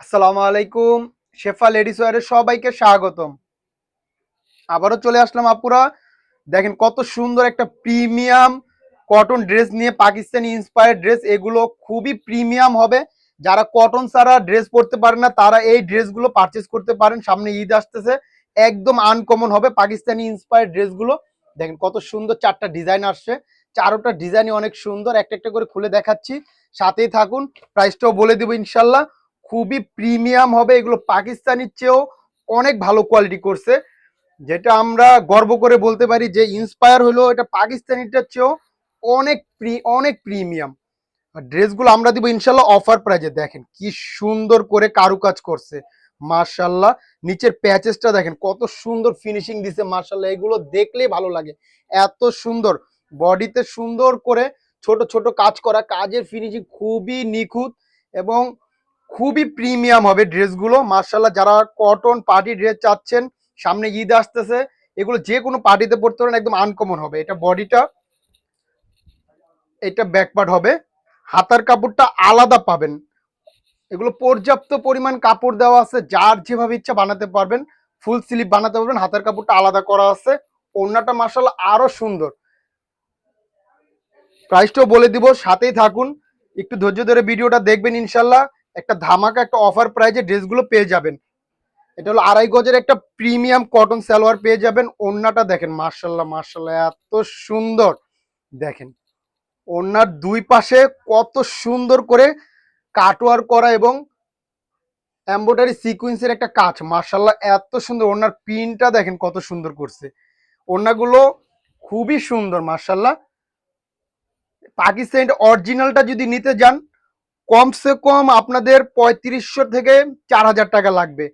আসসালামু আলাইকুম। শেফা লেডিস ওয়্যারে সবাইকে স্বাগতম। আবারও চলে আসলাম আপুরা। দেখেন কত সুন্দর একটা প্রিমিয়াম কটন ড্রেস নিয়ে, পাকিস্তানি ইন্সপায়ার্ড ড্রেস। এগুলো খুবই প্রিমিয়াম হবে। যারা কটন ছাড়া ড্রেস পরতে পারেন না তারা এই ড্রেসগুলো পারচেজ করতে পারেন। সামনে ঈদ আসতেছে, একদম আনকমন হবে পাকিস্তানি ইন্সপায়ার্ড ড্রেসগুলো। দেখেন কত সুন্দর চারটা ডিজাইন আসছে, চারোটা ডিজাইনই অনেক সুন্দর। একটা একটা করে খুলে দেখাচ্ছি, সাথেই থাকুন। প্রাইসটাও বলে দেবো ইনশাল্লাহ। খুবই প্রিমিয়াম হবে এগুলো, পাকিস্তানির চেয়েও অনেক ভালো কোয়ালিটি করছে। যেটা আমরা গর্ব করে বলতে পারি যে ইন্সপায়ার হলো এটা পাকিস্তানিটার চেয়েও অনেক প্রিমিয়াম। আর ড্রেসগুলো আমরা দিব ইনশাল্লাহ অফার প্রাইজে। দেখেন কি সুন্দর করে কারুকাজ করছে, মার্শাল্লাহ। নিচের প্যাচেসটা দেখেন কত সুন্দর ফিনিশিং দিছে, মার্শাল্লাহ। এগুলো দেখলেই ভালো লাগে, এত সুন্দর। বডিতে সুন্দর করে ছোট ছোট কাজ করা, কাজের ফিনিশিং খুবই নিখুঁত এবং খুবই প্রিমিয়াম হবে ড্রেসগুলো, মার্শাল্লাহ। যারা কটন পার্টি ড্রেস চাচ্ছেন, সামনে ঈদ আসতেছে, এগুলো যে কোনো পার্টিতে পড়তে পারেন, একদম আনকমন হবে। এটা বডিটা, এটা ব্যাকপার্ট হবে। হাতার কাপড়টা আলাদা পাবেন। এগুলো পর্যাপ্ত পরিমাণ কাপড় দেওয়া আছে, যার যেভাবে ইচ্ছা বানাতে পারবেন। ফুল স্লিভ বানাতে পারবেন, হাতার কাপড়টা আলাদা করা আছে। ওড়নাটা মার্শাল্লাহ আরো সুন্দর। প্রাইসটাও বলে দিব, সাথেই থাকুন। একটু ধৈর্য ধরে ভিডিওটা দেখবেন ইনশাল্লাহ। একটা ধামাকা, একটা অফার প্রাইজে ড্রেসগুলো পেয়ে যাবেন। এটা হলো 2.5 গজের একটা প্রিমিয়াম কটন সালোয়ার পেয়ে যাবেন। ওড়নাটা দেখেন, মার্শাল্লাহ মার্শাল্লাহ, এত সুন্দর। দেখেন ওড়নার দুই পাশে কত সুন্দর করে কাটওয়ার্ক করা এবং এমব্রয়ডারি সিকোয়েন্সের একটা কাজ, মার্শাল্লাহ এত সুন্দর। ওড়নার পিনটা দেখেন কত সুন্দর করছে। ওড়নাগুলো খুবই সুন্দর, মার্শাল্লাহ। পাকিস্তানি অরিজিনালটা যদি নিতে যান, কমসে কম আপনাদের 3500 থেকে 4000 টাকা লাগবে।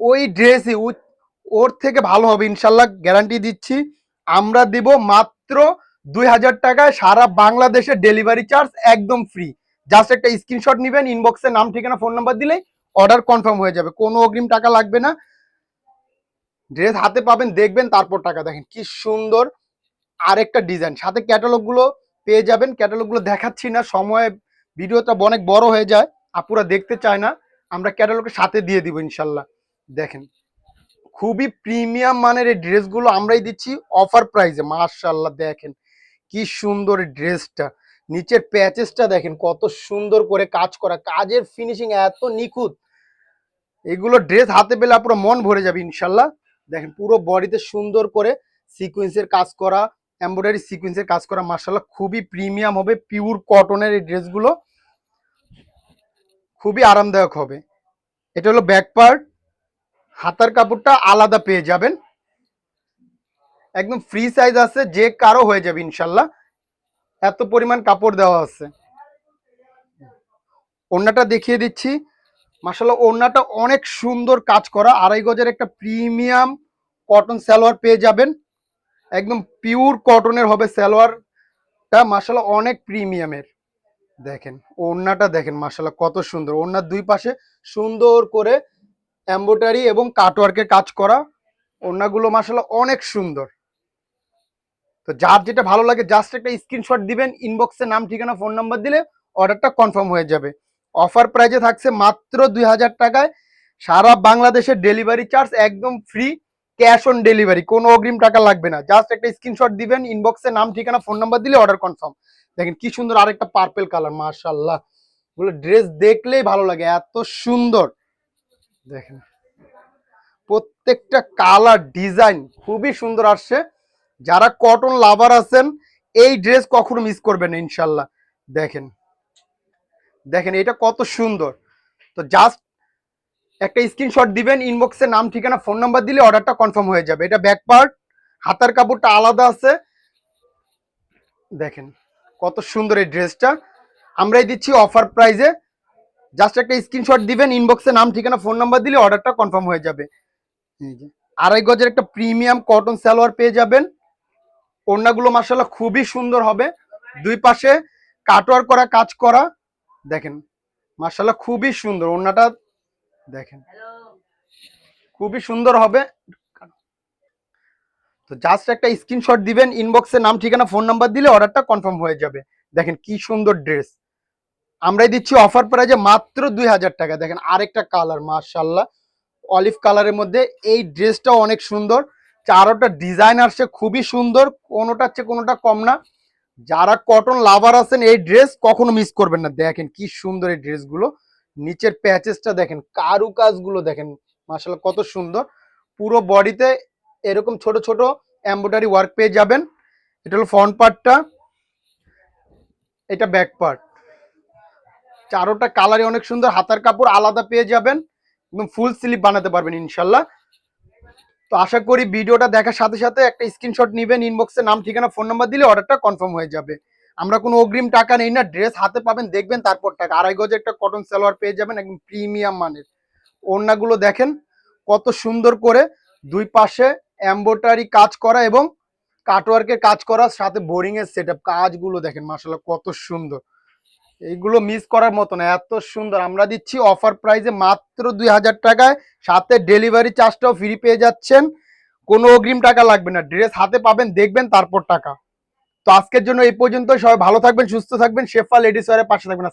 ওই ড্রেসই ওর থেকে ভালো হবে ইনশাল্লাহ, গ্যারান্টি দিচ্ছি। আমরা দিব মাত্র 2000 টাকায়, সারা বাংলাদেশে ডেলিভারি চার্জ একদম ফ্রি। জাস্ট একটা স্ক্রিনশট নেবেন, ইনবক্সে নাম ঠিকানা ফোন নাম্বার দিলেই অর্ডার কনফার্ম হয়ে যাবে, কোনো অগ্রিম টাকা লাগবে না। ড্রেস হাতে পাবেন, দেখবেন, তারপর টাকা। দেখেন কি সুন্দর আরেকটা ডিজাইন, সাথে ক্যাটালগ গুলো পেয়ে যাবেন। ক্যাটালগ গুলো দেখাচ্ছি না, সময় ভিডিওটা অনেক বড় হয়ে যায়, আপুরা দেখতে চায় না। আমরা ক্যাটালগের সাথে দিয়ে দিব ইনশাল্লাহ। দেখেন খুবই প্রিমিয়াম মানের এই ড্রেসগুলো আমরাই দিচ্ছি অফার প্রাইসে, মার্শাল্লাহ। দেখেন কি সুন্দর ড্রেসটা, নিচের প্যাচেসটা দেখেন কত সুন্দর করে কাজ করা, কাজের ফিনিশিং এত নিখুঁত। এগুলো ড্রেস হাতে পেলে পুরো মন ভরে যাবে ইনশাল্লাহ। দেখেন পুরো বডিতে সুন্দর করে সিকোয়েন্সের কাজ করা, এমব্রয়ডারি সিকোয়েন্সের কাজ করা, মার্শাল্লাহ খুবই প্রিমিয়াম হবে। পিওর কটনের এই ড্রেসগুলো খুবই আরামদায়ক হবে। এটা হলো ব্যাক পার্ট, হাতার কাপড়টা আলাদা পেয়ে যাবেন, একদম ফ্রি সাইজ আছে, যে কারো হয়ে যাবে ইনশাল্লাহ, এত পরিমাণ কাপড় দেওয়া আছে। ওড়নাটা দেখিয়ে দিচ্ছি, মাশাআল্লাহ ওড়নাটা অনেক সুন্দর কাজ করা। 2.5 গজের একটা প্রিমিয়াম কটন সালোয়ার পেয়ে যাবেন, একদম পিওর কটনের হবে সালোয়ারটা, মাশাআল্লাহ অনেক প্রিমিয়ামের। দেখেন ওড়নাটা দেখেন, মাশাআল্লাহ কত সুন্দর। ওড়নার দুই পাশে সুন্দর করে এমব্রয়ডারি এবং কাটওয়ার্কের কাজ করা, ওড়নাগুলো মাশাআল্লাহ অনেক সুন্দর। তো যার যেটা ভালো লাগে জাস্ট একটা স্ক্রিনশট দিবেন, ইনবক্সে নাম ঠিকানা ফোন নাম্বার দিলে অর্ডারটা কনফার্ম হয়ে যাবে। অফার প্রাইজে থাকছে মাত্র 2000 টাকায়, সারা বাংলাদেশের ডেলিভারি চার্জ একদম ফ্রি, ক্যাশ অন ডেলিভারি, কোনো অগ্রিম টাকা লাগবে না। জাস্ট একটা স্ক্রিনশট দিবেন, ইনবক্সে নাম ঠিকানা ফোন নাম্বার দিলে অর্ডার কনফার্ম। দেখেন কি সুন্দর আরেকটা পার্পল কালার, মাশাআল্লাহ। বলে ড্রেস দেখলেই ভালো লাগে, এত সুন্দর। দেখেন প্রত্যেকটা কালার ডিজাইন খুবই সুন্দর আসছে। যারা কটন লাভার আছেন এই ড্রেস কখনো মিস করবেন না ইনশাল্লাহ। দেখেন দেখেন এটা কত সুন্দর। তো জাস্ট একটা স্ক্রিনশট দিবেন, ইনবক্সে নাম ঠিকানা ফোন নাম্বার দিলে অর্ডারটা কনফার্ম হয়ে যাবে। এটা ব্যাক পার্ট, হাতার কাপড়টা আলাদা আছে। দেখেন কত সুন্দর এই ড্রেসটা, আমরাই দিচ্ছি অফার প্রাইজে। জাস্ট একটা স্ক্রিনশট দিবেন, ইনবক্সে নাম ঠিকানা ফোন নাম্বার দিলে অর্ডারটা কনফার্ম হয়ে যাবে। 2.5 গজের একটা প্রিমিয়াম কটন সালোয়ার পেয়ে যাবেন। ওড়নাগুলো মার্শাল্লাহ খুবই সুন্দর হবে, দুই পাশে কাটওয়ার করা কাজ করা। দেখেন মার্শাল্লাহ খুবই সুন্দর ওড়নাটা, দেখেন খুবই সুন্দর হবে। তো জাস্ট একটা স্ক্রিনশট দিবেন, ইনবক্সে নাম ঠিকানা ফোন নাম্বার দিলে অর্ডারটা কনফার্ম হয়ে যাবে। দেখেন কি সুন্দর ড্রেস, আমরাই দিচ্ছি অফার প্রাইজে মাত্র 2000 টাকা। দেখেন আরেকটা কালার, মাশাআল্লাহ অলিভ কালারের মধ্যে এই ড্রেসটাও অনেক সুন্দর। চারোটা ডিজাইন আসছে খুবই সুন্দর, কোনোটার চেয়ে কোনোটা কম না। যারা কটন লাভার আছেন এই ড্রেস কখনো মিস করবেন না। দেখেন কি সুন্দর এই ড্রেসগুলো, নিচের প্যাচেসটা দেখেন, কারু কাজগুলো দেখেন, মাশাআল্লাহ কত সুন্দর। পুরো বডিতে এরকম ছোট ছোট এমব্রয়ডারি ওয়ার্ক পেয়ে যাবেন। এটা হলো ফ্রন্ট পার্টটা, এটা ব্যাক পার্ট। চারোটা কালারই অনেক সুন্দর, হাতার কাপড় আলাদা পেয়ে যাবেন, একদম ফুল স্লিভ বানাতে পারবেন ইনশাল্লাহ। তো আশা করি ভিডিওটা দেখার সাথে সাথে একটা স্ক্রিনশট নেবেন, ইনবক্সে নাম ঠিকানা ফোন নাম্বার দিলে অর্ডারটা কনফার্ম হয়ে যাবে। আমরা কোনো অগ্রিম টাকা নেই না, ড্রেস হাতে পাবেন দেখবেন তারপর টাকা। 2.5 গজে একটা কটন সালোয়ার পেয়ে যাবেন একদম প্রিমিয়াম মানের। ওড়নাগুলো দেখেন কত সুন্দর করে দুই পাশে এমব্রয়ডারি কাজ করা এবং কাটওয়ার্কের কাজ করা, সাথে বোরিং এর সেটআপ কাজগুলো দেখেন মাশাআল্লাহ কত সুন্দর। এইগুলো মিস করার মতো না, এত সুন্দর। আমরা দিচ্ছি অফার প্রাইসে মাত্র 2000 টাকায়, সাথে ডেলিভারি চার্জটাও ফ্রি পেয়ে যাচ্ছেন। কোনো অগ্রিম টাকা লাগবে না, ড্রেস হাতে পাবেন দেখবেন তারপর টাকা। তো আজকের জন্য এই পর্যন্ত, সবাই ভালো থাকবেন, সুস্থ থাকবেন, শেফা লেডিস ওয়্যারের পাশে থাকবেন।